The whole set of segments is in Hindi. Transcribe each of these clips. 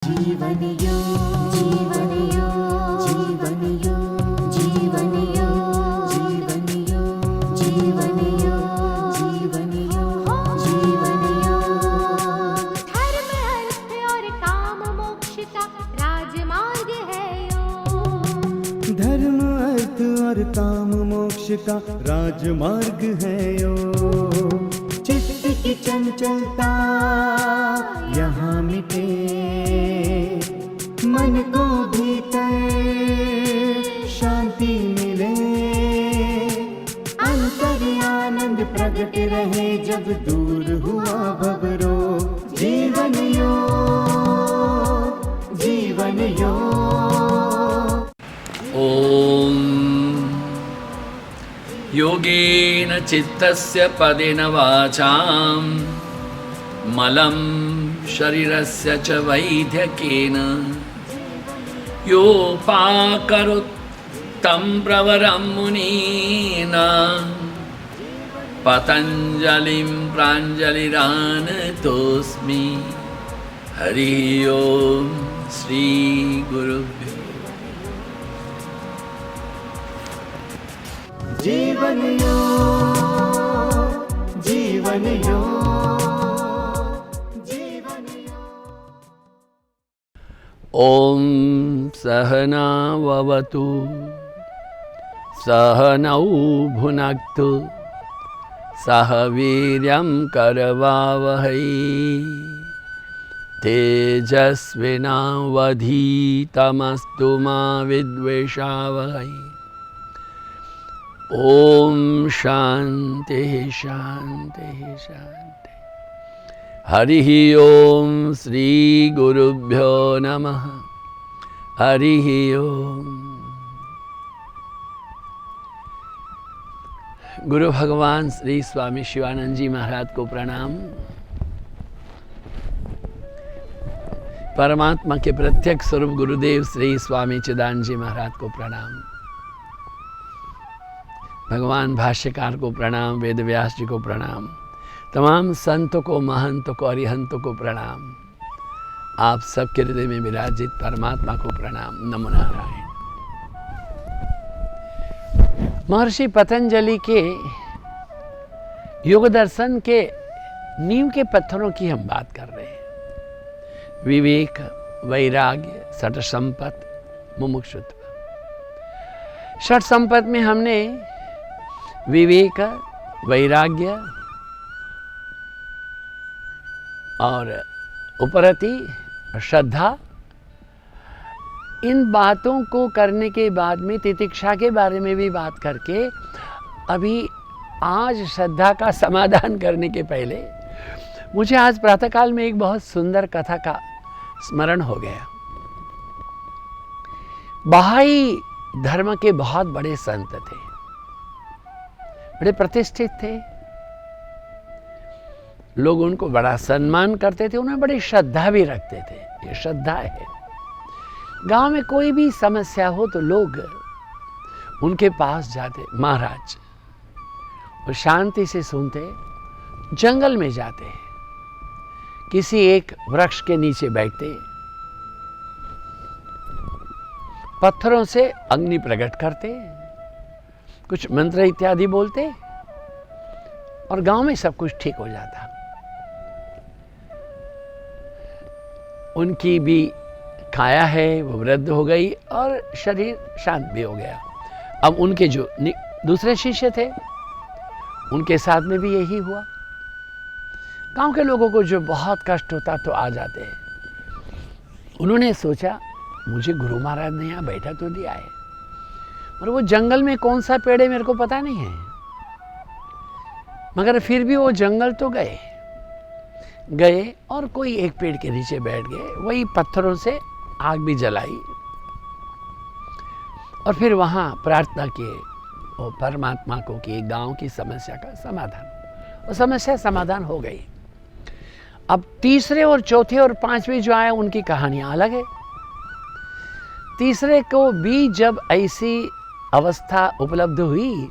जीवन योग, जीवन योग, जीवन योग, जीवन योग, जीवन योग, जीवन योग, जीवन योग, जीवन योग। धर्म अर्थ और काम मोक्ष का राजमार्ग है योग। धर्म अर्थ और काम मोक्ष का राजमार्ग है योग। चित्त की चंचलता यहाँ मिटे, मन को भीतर शांति मिले, अंतर आनंद प्रकट रहे जब दूर हुआ भवरोग। जीवन योग, जीवन योग। ॐ योगेन चित्तस्य पदेन वाचां मलं शरीरस्य च वैद्यकेन योपाकरोत् तं प्रवरं मुनीना पतञ्जलिं प्राञ्जलिरानतोऽस्मि। हरि ओम श्री गुरुभ्यो। जीवन योग, जीवन योग, जीवन योग। ओम सहना ववतु सहनौ भुनक्तु सह वीर्यं करवावहै तेजस्विनावधीतमस्तु मा विद्विषावहै। ओम शांति शांति शांति। हरि ओम श्री गुरुभ्यो नमः। हरि ओम। गुरु भगवान श्री स्वामी शिवानंद जी महाराज को प्रणाम। परमात्मा के प्रत्यक्ष स्वरूप गुरुदेव श्री स्वामी चिदानंद जी महाराज को प्रणाम। भगवान भाष्यकार को प्रणाम, वेद व्यास जी को प्रणाम, तमाम संतों को, महंतों को, अरिहंतों को प्रणाम। आप सबके हृदय में विराजित परमात्मा को प्रणाम। नमो नारायण। महर्षि पतंजलि के योग दर्शन के नींव के पत्थरों की हम बात कर रहे हैं। विवेक, वैराग्य, षट संपत, मुमुक्षुत्व। षट संपत में हमने विवेक, वैराग्य और उपरति, श्रद्धा, इन बातों को करने के बाद में तितिक्षा के बारे में भी बात करके अभी आज श्रद्धा का समाधान करने के पहले मुझे आज प्रातःकाल में एक बहुत सुंदर कथा का स्मरण हो गया। बहाई धर्म के बहुत बड़े संत थे, बड़े प्रतिष्ठित थे, लोग उनको बड़ा सम्मान करते थे, उन्हें बड़ी श्रद्धा भी रखते थे। ये श्रद्धा है। गांव में कोई भी समस्या हो तो लोग उनके पास जाते, महाराज, और शांति से सुनते। जंगल में जाते, किसी एक वृक्ष के नीचे बैठते, पत्थरों से अग्नि प्रकट करते, कुछ मंत्र इत्यादि बोलते और गांव में सब कुछ ठीक हो जाता। उनकी भी काया है वो वृद्ध हो गई और शरीर शांत भी हो गया। अब उनके जो दूसरे शिष्य थे उनके साथ में भी यही हुआ। गांव के लोगों को जो बहुत कष्ट होता तो आ जाते हैं। उन्होंने सोचा मुझे गुरु महाराज ने यहाँ बैठा तो दिया है, और वो जंगल में कौन सा पेड़ है मेरे को पता नहीं है, मगर फिर भी वो जंगल तो गए और कोई एक पेड़ के नीचे बैठ गए। वही पत्थरों से आग भी जलाई और फिर वहाँ प्रार्थना किए और परमात्मा को कि गांव की समस्या का समाधान। वो समस्या समाधान हो गई। अब तीसरे और चौथे और पांचवें जो आए उनकी कहानियां अलग है। तीसरे को भी जब ऐसी अवस्था उपलब्ध हुई,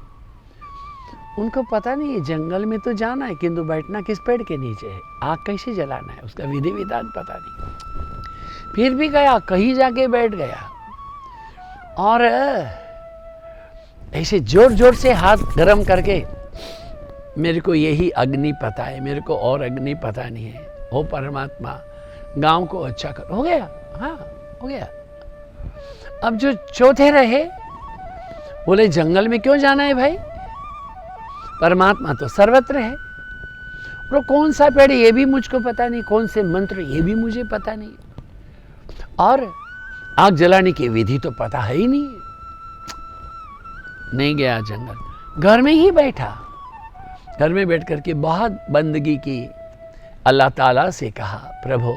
उनको पता नहीं है जंगल में तो जाना है किंतु बैठना किस पेड़ के नीचे है, आग कैसे जलाना है, उसका विधि विधान पता नहीं। फिर भी गया, कहीं जाके बैठ गया और ऐसे जोर जोर से हाथ गरम करके, मेरे को यही अग्नि पता है, मेरे को और अग्नि पता नहीं है। ओ परमात्मा, गांव को अच्छा कर। हो गया, हाँ हो गया। अब जो चौथे रहे, बोले जंगल में क्यों जाना है भाई, परमात्मा तो सर्वत्र है। और कौन सा पेड़ ये भी मुझको पता नहीं, कौन से मंत्र ये भी मुझे पता नहीं, और आग जलाने की विधि तो पता है ही नहीं गया जंगल, घर में ही बैठा। घर में बैठ करके बहुत बंदगी की, अल्लाह ताला से कहा, प्रभु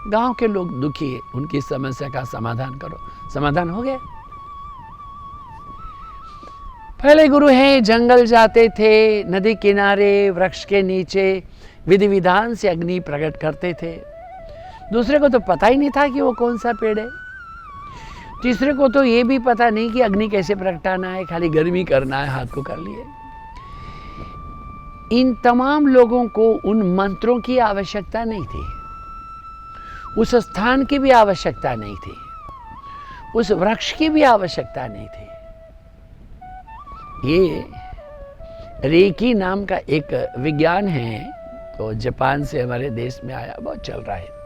गांव के लोग दुखी है, उनकी समस्या का समाधान करो। समाधान हो गया। पहले गुरु हैं, जंगल जाते थे, नदी किनारे वृक्ष के नीचे विधि विधान से अग्नि प्रकट करते थे। दूसरे को तो पता ही नहीं था कि वो कौन सा पेड़ है। तीसरे को तो ये भी पता नहीं कि अग्नि कैसे प्रगटाना है, खाली गर्मी करना है, हाथ को कर लिए। इन तमाम लोगों को उन मंत्रों की आवश्यकता नहीं थी, उस स्थान की भी आवश्यकता नहीं थी, उस वृक्ष की भी आवश्यकता नहीं थी। ये रेकी नाम का एक विज्ञान है, तो जापान से हमारे देश में आया, बहुत चल रहा है।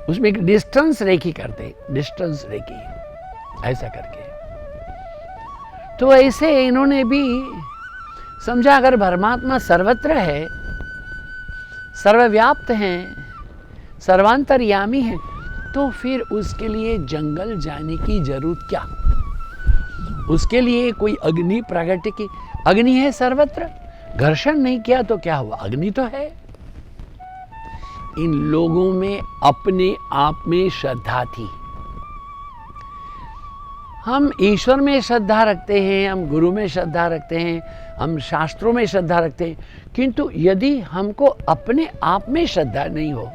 उसमें एक डिस्टेंस रेकी करते, डिस्टेंस रेकी ऐसा करके। तो ऐसे इन्होंने भी समझा, अगर परमात्मा सर्वत्र है, सर्वव्याप्त हैं, सर्वांतर्यामी है, तो फिर उसके लिए जंगल जाने की जरूरत क्या? उसके लिए कोई अग्नि प्रगट की, अग्नि है सर्वत्र, घर्षण नहीं किया तो क्या हुआ, अग्नि तो है। इन लोगों में अपने आप में श्रद्धा थी। हम ईश्वर में श्रद्धा रखते हैं, हम गुरु में श्रद्धा रखते हैं, हम शास्त्रों में श्रद्धा रखते हैं, किंतु यदि हमको अपने आप में श्रद्धा नहीं हो,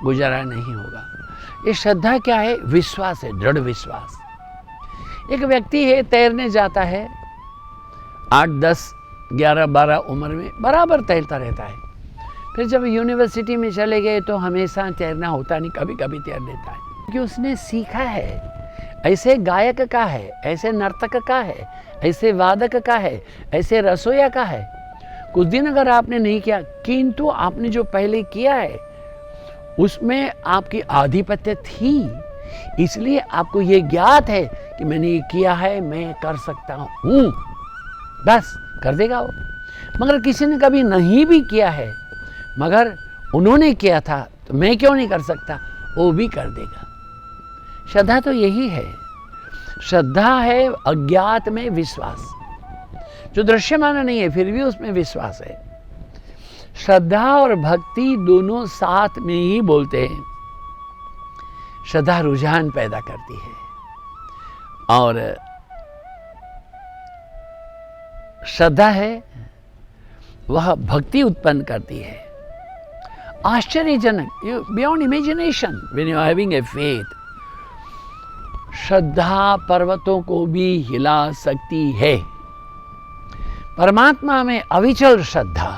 गुजारा नहीं होगा। ये श्रद्धा क्या है? विश्वास है, दृढ़ विश्वास। एक व्यक्ति है, तैरने जाता है, 8, 10, 11, 12 उम्र में बराबर तैरता रहता है। फिर जब यूनिवर्सिटी में चले गए तो हमेशा तैरना होता नहीं, कभी कभी तैर लेता है, क्योंकि उसने सीखा है। ऐसे गायक का है, ऐसे नर्तक का है, ऐसे वादक का है, ऐसे रसोईया का है। कुछ दिन अगर आपने नहीं किया, किंतु आपने जो पहले किया है उसमें आपकी आधिपत्य थी, इसलिए आपको ये ज्ञात है कि मैंने ये किया है, मैं कर सकता हूँ, बस कर देगा वो। मगर किसी ने कभी नहीं भी किया है, मगर उन्होंने किया था, तो मैं क्यों नहीं कर सकता, वो भी कर देगा। श्रद्धा तो यही है। श्रद्धा है अज्ञात में विश्वास, जो दृश्यमान नहीं है फिर भी उसमें विश्वास है। श्रद्धा और भक्ति दोनों साथ में ही बोलते हैं। श्रद्धा रुझान पैदा करती है और श्रद्धा है वह भक्ति उत्पन्न करती है। आश्चर्यजनक, beyond imagination when you are having a faith. श्रद्धा पर्वतों को भी हिला सकती है। परमात्मा में अविचल श्रद्धा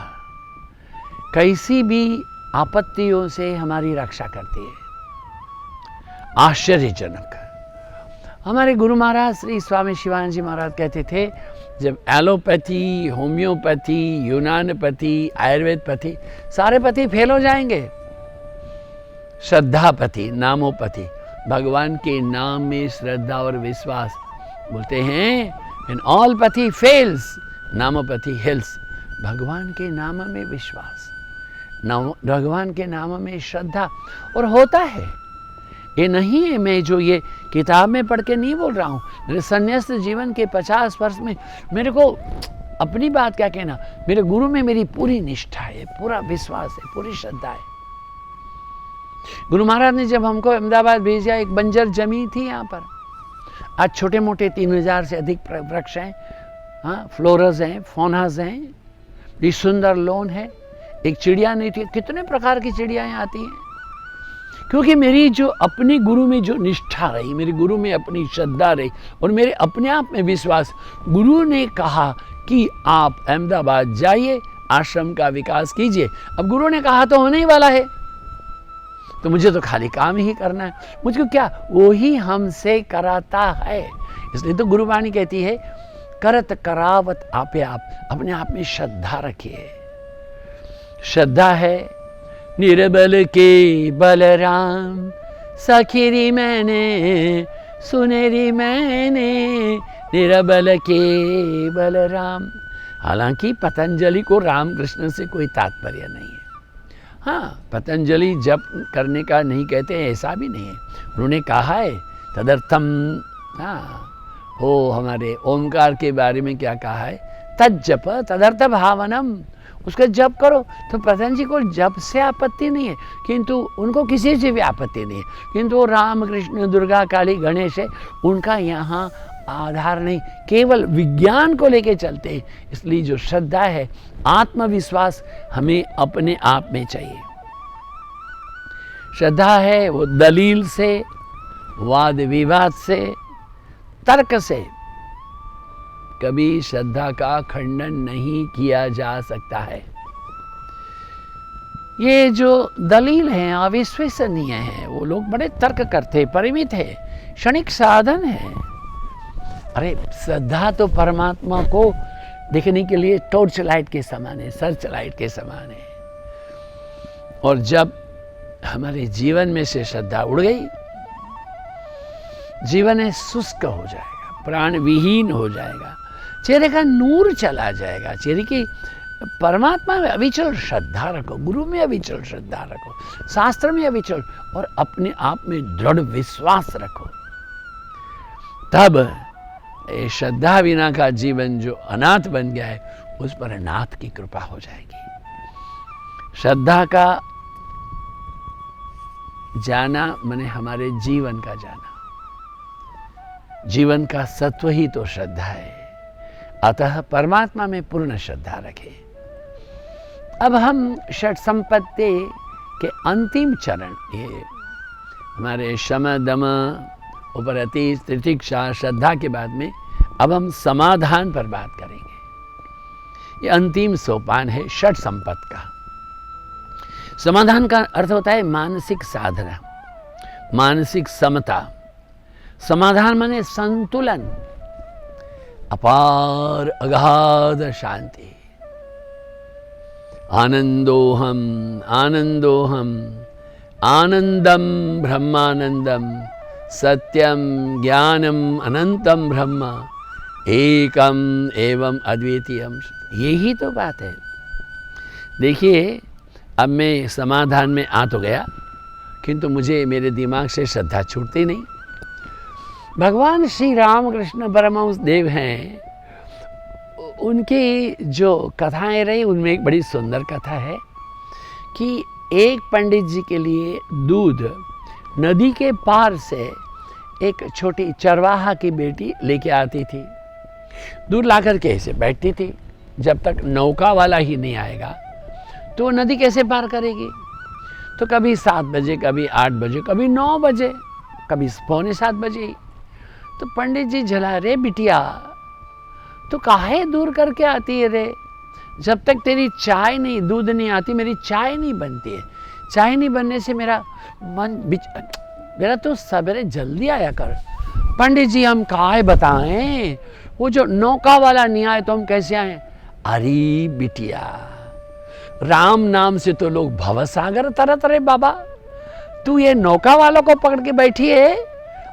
कैसी भी आपत्तियों से हमारी रक्षा करती है। आश्चर्यजनक। हमारे गुरु महाराज श्री स्वामी शिवानंद जी महाराज कहते थे, जब एलोपैथी, होम्योपैथी, यूनानपैथी, आयुर्वेदपैथी सारे पति फेल हो जाएंगे, श्रद्धापति, नामोपैथी, भगवान के नाम में श्रद्धा और विश्वास, बोलते हैं when all पति fails, नामोपैथी हेल्स। भगवान के नाम में विश्वास, भगवान के नाम में श्रद्धा, और होता है। ये नहीं है मैं जो ये किताब में पढ़ के नहीं बोल रहा हूँ। मेरे संन्यास्त जीवन के 50 वर्ष में मेरे को अपनी बात क्या कहना, मेरे गुरु में मेरी पूरी निष्ठा है, पूरा विश्वास है, पूरी श्रद्धा है। गुरु महाराज ने जब हमको अहमदाबाद भेजा, एक बंजर जमीन थी यहाँ पर, आज छोटे मोटे 3000 से अधिक वृक्ष हैं, हाँ, फ्लोरस हैं, फोनास हैं, ये सुंदर लॉन है, एक चिड़िया नहीं थी, कितने प्रकार की चिड़ियाएँ आती हैं। क्योंकि मेरी जो अपने गुरु में जो निष्ठा रही, मेरे गुरु में अपनी श्रद्धा रही और मेरे अपने आप में विश्वास। गुरु ने कहा कि आप अहमदाबाद जाइए, आश्रम का विकास कीजिए। अब गुरु ने कहा तो होने ही वाला है, तो मुझे तो खाली काम ही करना है, मुझको क्या, वो ही हमसे कराता है। इसलिए तो गुरुवाणी कहती है करत करावत आपे आप, अपने आप में श्रद्धा रखिए। श्रद्धा है निर्बल के बलराम, सखीरी मैंने सुनेरी मैंने, निर्बल के बलराम। हालांकि पतंजलि को रामकृष्ण से कोई तात्पर्य नहीं है। हाँ, पतंजलि जप करने का नहीं कहते, ऐसा भी नहीं है। उन्होंने कहा है तदर्थम, हाँ, वो हमारे ओमकार के बारे में क्या कहा है, तज्जप तदर्थ भावनम, उसका जप करो। तो पतंजलि को जप से आपत्ति नहीं है, किंतु उनको किसी से भी आपत्ति नहीं है, किंतु वो राम कृष्ण दुर्गा काली गणेश है, उनका यहाँ आधार नहीं, केवल विज्ञान को लेके चलते हैं। इसलिए जो श्रद्धा है, आत्मविश्वास हमें अपने आप में चाहिए। श्रद्धा है वो दलील से, वाद विवाद से, तर्क से कभी श्रद्धा का खंडन नहीं किया जा सकता है। ये जो दलील हैं अविश्वसनीय हैं, वो लोग बड़े तर्क करते, परिमित है, क्षणिक साधन है। अरे श्रद्धा तो परमात्मा को देखने के लिए टॉर्च लाइट के समान है, सर्च लाइट के समान है। और जब हमारे जीवन में से श्रद्धा उड़ गई, जीवन शुष्क हो जाएगा, प्राण विहीन हो जाएगा, चेहरे का नूर चला जाएगा। चेहरे की परमात्मा में अविचल श्रद्धा रखो, गुरु में अविचल श्रद्धा रखो, शास्त्र में अविचल, और अपने आप में दृढ़ विश्वास रखो। तब ये श्रद्धा बिना का जीवन जो अनाथ बन गया है, उस पर नाथ की कृपा हो जाएगी। श्रद्धा का जाना माने हमारे जीवन का जाना, जीवन का सत्व ही तो श्रद्धा है। अतः परमात्मा में पूर्ण श्रद्धा रखें। अब हम षट संपत्ति के अंतिम चरण, ये हमारे शम दम उपरति तितिक्षा श्रद्धा के बाद में अब हम समाधान पर बात करेंगे। ये अंतिम सोपान है षट संपत का। समाधान का अर्थ होता है मानसिक साधना, मानसिक समता। समाधान माने संतुलन, अपार अगाध शांति। आनंदोहम आनंदोहम आनंदम ब्रह्मानंदम सत्यम ज्ञानम अनंतम ब्रह्म एकम एवं अद्वितीयम। यही तो बात है। देखिए, अब मैं समाधान में आ तो गया, किंतु मुझे मेरे दिमाग से श्रद्धा छूटती नहीं। भगवान श्री रामकृष्ण परमहंस देव हैं, उनकी जो कथाएं रही उनमें एक बड़ी सुंदर कथा है कि एक पंडित जी के लिए दूध नदी के पार से एक छोटी चरवाहा की बेटी लेके आती थी। दूध लाकर के ऐसे बैठती थी, जब तक नौका वाला ही नहीं आएगा तो वो नदी कैसे पार करेगी। तो कभी 7 बजे, कभी 8 बजे, कभी 9 बजे, कभी 6:45 बजे। तो पंडित जी झला, रे बिटिया तो काहे दूर करके आती है रे, जब तक तेरी चाय नहीं, दूध नहीं आती, मेरी चाय नहीं बनती है। चाय नहीं बनने से मेरा मन मेरा तो सवेरे जल्दी आया कर। पंडित जी हम काहे बताएं, वो जो नौका वाला नहीं आए तो हम कैसे आए। अरे बिटिया, राम नाम से तो लोग भवसागर तरत रहे बाबा, तू ये नौका वालों को पकड़ के बैठी है।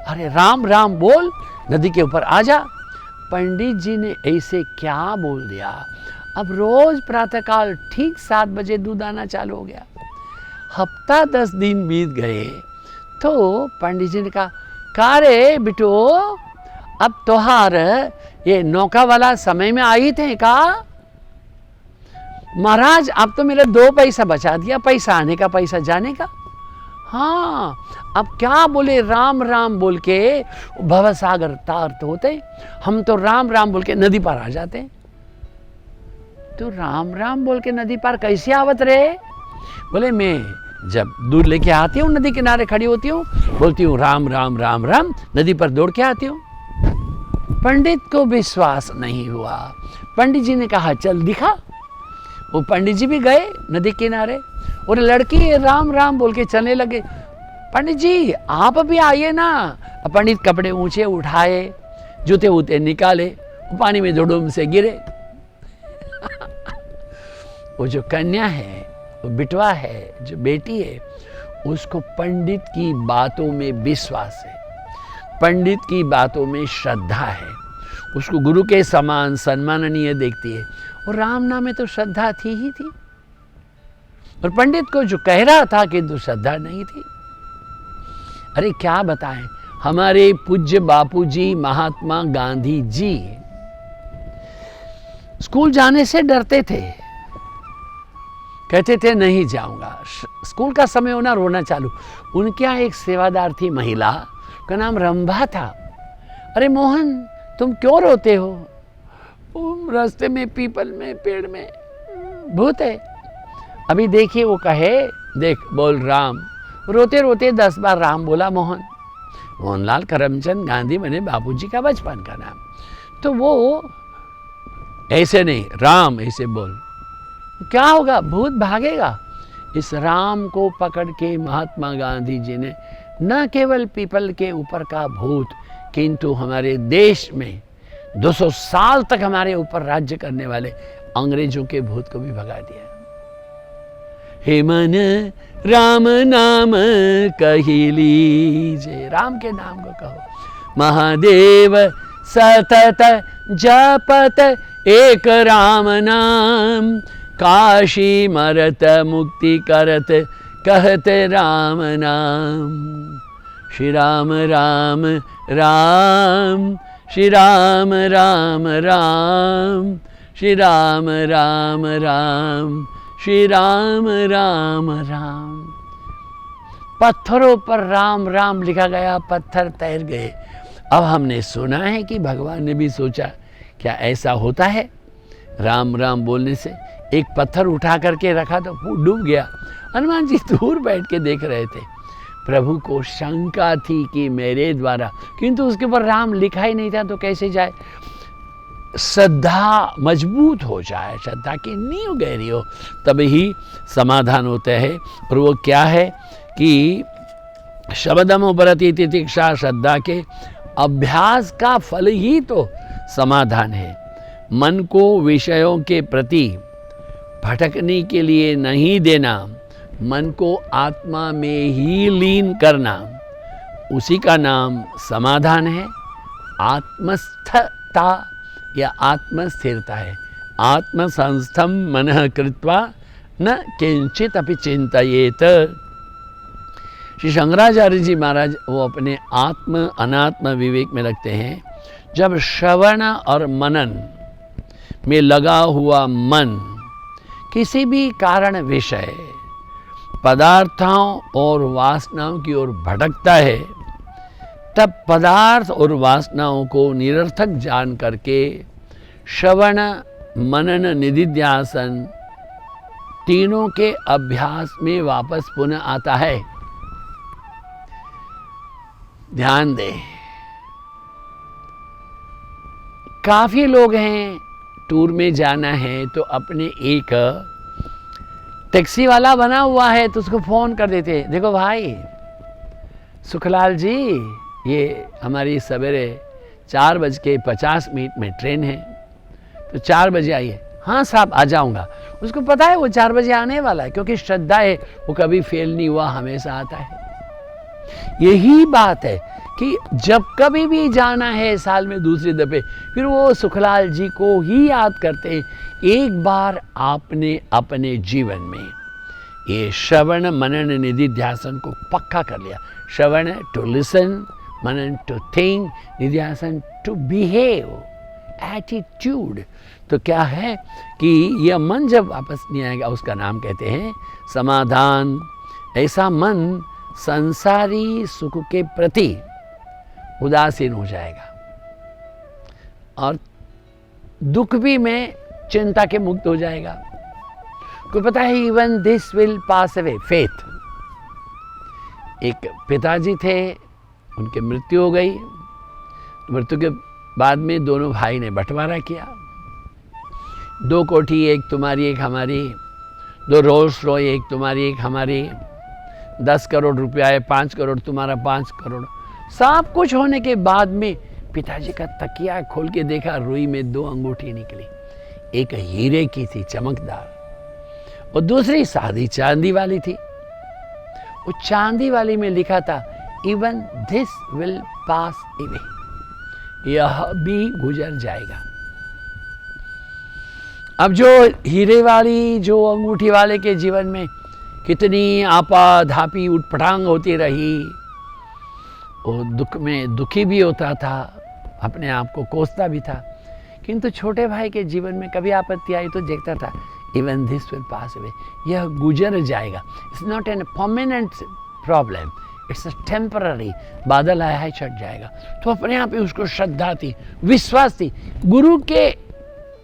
अरे राम राम बोल, नदी के ऊपर आ जा। पंडित जी ने ऐसे क्या बोल दिया। अब रोज प्रातःकाल ठीक 7 बजे दूध आना चालू हो गया। हफ्ता 10 दिन बीत गए तो पंडित जी ने कहा, का रे बिटो, अब तोहार ये नौका वाला समय में आई थे का। महाराज अब तो मेरा 2 पैसा बचा दिया, पैसा आने का पैसा जाने का। हाँ, अब क्या बोले, राम राम बोल के भवसागर तार तो होते, हम तो राम राम बोल के नदी पार आ जाते। तो राम राम बोल के नदी पार कैसे आवत रे। बोले मैं जब दूध लेके आती हूँ, नदी किनारे खड़ी होती हूँ, बोलती हूँ राम राम राम राम, नदी पर दौड़ के आती हूँ। पंडित को विश्वास नहीं हुआ। पंडित जी ने कहा चल दिखा। वो पंडित जी भी गए नदी किनारे और लड़की राम राम बोल के चलने लगे। पंडित जी आप भी आइए ना। पंडित कपड़े ऊंचे उठाए, जूते वूते निकाले, पानी में धुड़ुम से गिरे। वो जो कन्या है, वो बिटवा है, जो बेटी है, उसको पंडित की बातों में विश्वास है, पंडित की बातों में श्रद्धा है, उसको गुरु के समान सम्माननीय देखती है। और राम नाम में तो श्रद्धा थी ही थी, और पंडित को जो कह रहा था किंतु श्रद्धा नहीं थी। अरे क्या बताएं, हमारे पूज्य बापूजी महात्मा गांधी जी स्कूल जाने से डरते थे, कहते थे नहीं जाऊंगा। स्कूल का समय होना रोना चालू। उनके यहाँ एक सेवादार थी महिला, का नाम रंभा था। अरे मोहन तुम क्यों रोते हो? रास्ते में पीपल में पेड़ में भूत है। अभी देखिए वो कहे, देख बोल राम। रोते रोते 10 बार राम बोला मोहन। मोहनलाल करमचंद गांधी बने बापूजी का बचपन का नाम। तो वो ऐसे नहीं, राम ऐसे बोल, क्या होगा? भूत भागेगा। इस राम को पकड़ के महात्मा गांधी जी ने न केवल पीपल के ऊपर का भूत, किंतु हमारे देश में 200 साल तक हमारे ऊपर राज्य करने वाले अंग्रेजों के भूत को भी भगा दिया। हे मन राम नाम कही लीजिए, राम के नाम को कहो। महादेव सतत जपत एक राम नाम, काशी मरत मुक्ति करत कहत राम नाम। श्री राम राम राम, श्री राम राम राम, श्री राम राम राम, श्री राम राम राम। पत्थरों पर राम राम लिखा गया, पत्थर तैर गए। अब हमने सुना है कि भगवान ने भी सोचा क्या ऐसा होता है? राम राम बोलने से एक पत्थर उठा करके रखा तो डूब गया। हनुमान जी दूर बैठ के देख रहे थे। प्रभु को शंका थी कि मेरे द्वारा, किंतु उसके ऊपर राम लिखा ही नहीं था तो कैसे जाए? श्रद्धा मजबूत हो जाए, श्रद्धा की नींव गहरी हो, तभी ही समाधान होता है। और वो क्या है कि शब्दम उपरति तितिक्षा, श्रद्धा के अभ्यास का फल ही तो समाधान है। मन को विषयों के प्रति भटकने के लिए नहीं देना, मन को आत्मा में ही लीन करना, उसी का नाम समाधान है। आत्मस्थता या आत्मस्थिरता है। आत्मसंस्थम मनः कृत्वा न किंचित अपि चिंतयेत। श्री शंकराचार्य जी महाराज वो अपने आत्म अनात्म विवेक में रखते हैं, जब श्रवण और मनन में लगा हुआ मन किसी भी कारण विषय पदार्थों और वासनाओं की ओर भटकता है, तब पदार्थ और वासनाओं को निरर्थक जान करके श्रवण मनन निधिध्यासन तीनों के अभ्यास में वापस पुनः आता है। ध्यान दें, काफी लोग हैं, टूर में जाना है तो अपने एक टैक्सी वाला बना हुआ है तो उसको फ़ोन कर देते, देखो भाई सुखलाल जी, ये हमारी सवेरे 4:50 में ट्रेन है तो 4 बजे आइए। हाँ साहब आ जाऊँगा। उसको पता है वो 4 बजे आने वाला है, क्योंकि श्रद्धा है, वो कभी फेल नहीं हुआ, हमेशा आता है। यही बात है कि जब कभी भी जाना है साल में दूसरे दफे, फिर वो सुखलाल जी को ही याद करते हैं। एक बार आपने अपने जीवन में ये श्रवण मनन निधिध्यासन को पक्का कर लिया। श्रवण टू लिसन, मनन टू थिंक, निधिध्यासन टू बिहेव, एटीट्यूड। तो क्या है कि यह मन जब वापस नहीं आएगा, उसका नाम कहते हैं समाधान। ऐसा मन संसारी सुख के प्रति उदासीन हो जाएगा और दुख भी में चिंता के मुक्त हो जाएगा। को पता है even this will pass away, faith. एक पिताजी थे, उनकी मृत्यु हो गई। मृत्यु के बाद में दोनों भाई ने बंटवारा किया। 2 कोठी, एक तुम्हारी एक हमारी, 2 रोल्स रॉय, एक तुम्हारी एक हमारी, 10 करोड़ रुपया है, 5 करोड़ तुम्हारा, 5 करोड़। सब कुछ होने के बाद में पिताजी का तकिया खोल के देखा, रुई में 2 अंगूठी निकली। एक हीरे की थी चमकदार, और दूसरी सादी चांदी वाली थी। वो चांदी वाली में लिखा था, even this will pass away, यह भी गुजर जाएगा। अब जो हीरे वाली, जो अंगूठी वाले के जीवन में कितनी आपाधापी उठपटांग होती रही, वो दुख में दुखी भी होता था, अपने आप को कोसता भी था, किंतु छोटे भाई के जीवन में कभी आपत्ति आई तो देखता था, even this will pass away, यह गुजर जाएगा। It's not an permanent problem, it's a temporary, बादल आया है छट जाएगा। तो अपने आप ही उसको श्रद्धा थी, विश्वास थी गुरु के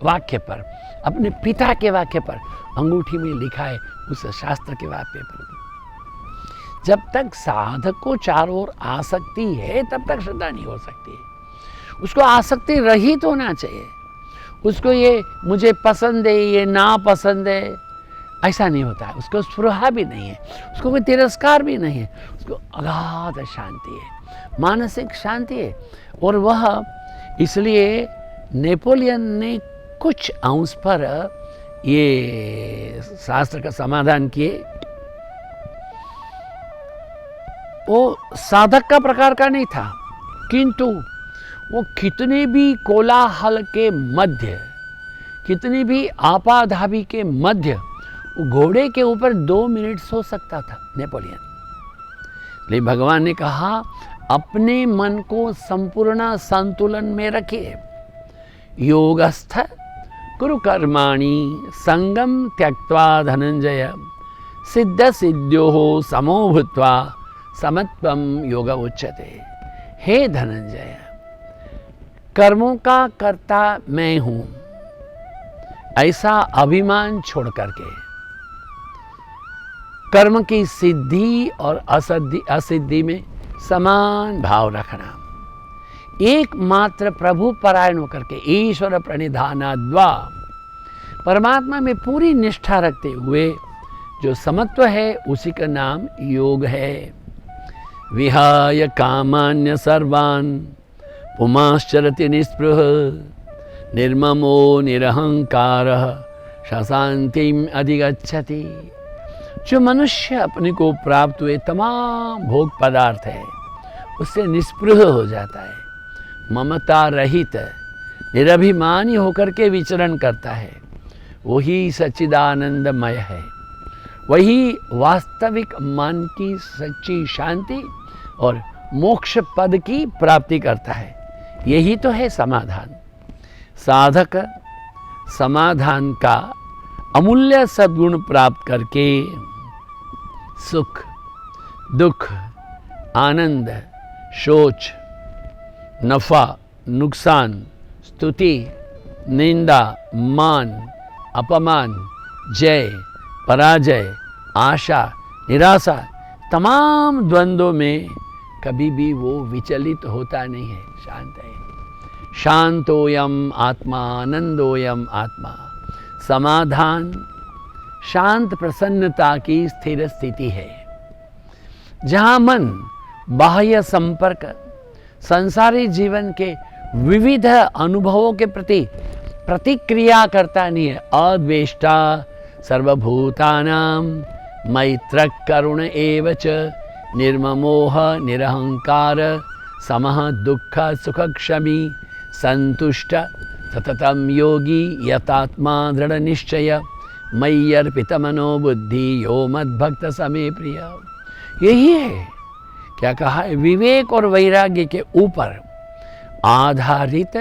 वाक्य पर, अपने पिता के वाक्य पर। अंगूठी में लिखा है उस शास्त्र के वाक्य पर। जब तक साधक को चारों ओर आसक्ति है तब तक श्रद्धा नहीं हो सकती है। उसको आसक्ति रहित होना चाहिए। उसको ये मुझे पसंद है, ये ना पसंद है, ऐसा नहीं होता है। उसको स्पृहा भी नहीं है, उसको कोई तिरस्कार भी नहीं है, उसको अगाध शांति है, मानसिक शांति है। और वह इसलिए नेपोलियन ने कुछ अंश पर ये शास्त्र का समाधान किए। वो साधक का प्रकार का नहीं था, किंतु वो कितने भी कोलाहल के मध्य, कितनी भी आपाधापी के मध्य, वो घोड़े के ऊपर 2 मिनट सो सकता था नेपोलियन। लेकिन भगवान ने कहा, अपने मन को संपूर्ण संतुलन में रखिए। योगस्थ कुरु कर्माणि संगम त्यक्त्वा धनंजय, सिद्ध सिद्ध्योः समो भूत्वा समत्वम योग उच्यते। हे धनंजय, कर्मों का कर्ता मैं हूं, ऐसा अभिमान छोड़ करके कर्म की सिद्धि और असिद्धि में समान भाव रखना, एकमात्र प्रभु परायण होकर के ईश्वर प्रणिधानाद्वा, परमात्मा में पूरी निष्ठा रखते हुए जो समत्व है उसी का नाम योग है। विहाय कामान्य सर्वान् पुमाश्चरति निस्पृह, निर्ममो निरहंकारः शांतिम अधिगच्छति। जो मनुष्य अपने को प्राप्त हुए तमाम भोग पदार्थ है उससे निस्पृह हो जाता है, ममता रहित निरभिमानी होकर के विचरण करता है, वही सच्चिदानंदमय है, वही वास्तविक मन की सच्ची शांति और मोक्ष पद की प्राप्ति करता है। यही तो है समाधान। साधक समाधान का अमूल्य सद्गुण प्राप्त करके सुख, दुख, आनंद, सोच, नफा, नुकसान, स्तुति, निंदा, मान, अपमान, जय, पराजय, आशा, निराशा, तमाम द्वंद्वों में कभी भी वो विचलित होता नहीं है, शांत है। शांतोयम आत्मा आनंदोयम आत्मा। समाधान शांत प्रसन्नता की स्थिर स्थिति है, जहाँ मन बाह्य संपर्क, संसारी जीवन के विविध अनुभवों के प्रति प्रतिक्रिया करता नहीं है। अद्वेष्टा सर्वभूतानां मैत्र करुण एव च, निर्ममोह निरहंकार समः दुःख सुख क्षमी, संतुष्ट सततम योगी यतात्मा दृढ़ निश्चय, मयि अर्पित मनोबुद्धि यो मद्भक्त समे प्रिय। यही है क्या कहा है, विवेक और वैराग्य के ऊपर आधारित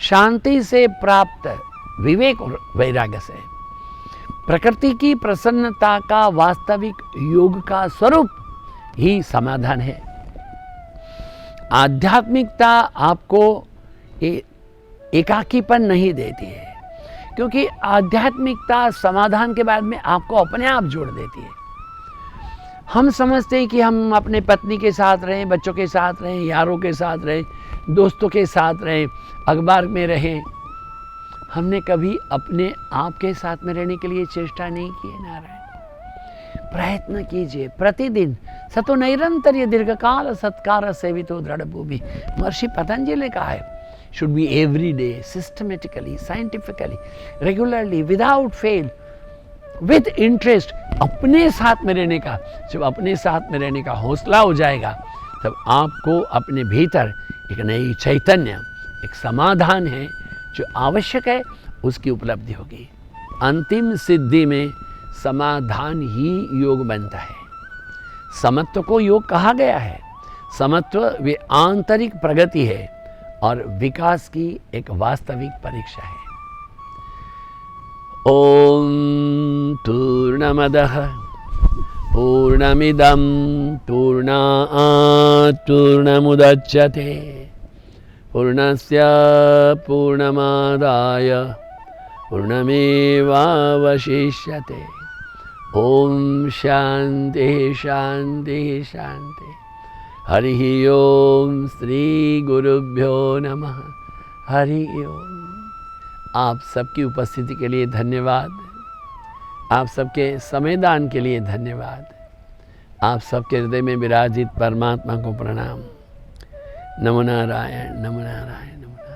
शांति से प्राप्त विवेक और वैराग्य से प्रकृति की प्रसन्नता का वास्तविक योग का स्वरूप ही समाधान है। आध्यात्मिकता आपको एकाकीपन नहीं देती है, क्योंकि आध्यात्मिकता समाधान के बाद में आपको अपने आप जोड़ देती है। हम समझते हैं कि हम अपने पत्नी के साथ रहें, बच्चों के साथ रहें, यारों के साथ रहें, दोस्तों के साथ रहें, अखबार में रहें, हमने कभी अपने आप के साथ में रहने के लिए चेष्टा नहीं की है नारायण। प्रयत्न कीजिए प्रतिदिन। सतो नैरंतर्य दीर्घकाल सत्कार सेवितो दृढ़ भूमि। महर्षि पतंजलि ने कहा है, should be every day, systematically, scientifically, regularly, without fail, with interest, अपने साथ में रहने का। जब अपने साथ में रहने का हौसला हो जाएगा तब आपको अपने भीतर एक नई चैतन्य, एक समाधान है जो आवश्यक है, उसकी उपलब्धि होगी। अंतिम सिद्धि में समाधान ही योग बनता है। समत्व को योग कहा गया है। समत्व वे आंतरिक प्रगति है और विकास की एक वास्तविक परीक्षा है। ओम पूर्णमदः पूर्णमिदं पूर्णात् पूर्णमुदच्यते पूर्णस्य पूर्णमादाय पूर्णमेवावशिष्यते। ओम शांति शांति शांति। हरि ओम श्री गुरुभ्यो नमः। हरि ओम। आप सबकी उपस्थिति के लिए धन्यवाद। आप सबके समयदान के लिए धन्यवाद। आप सबके हृदय में विराजित परमात्मा को प्रणाम। नमो नारायण, नमो नारायण, नमो नारायण।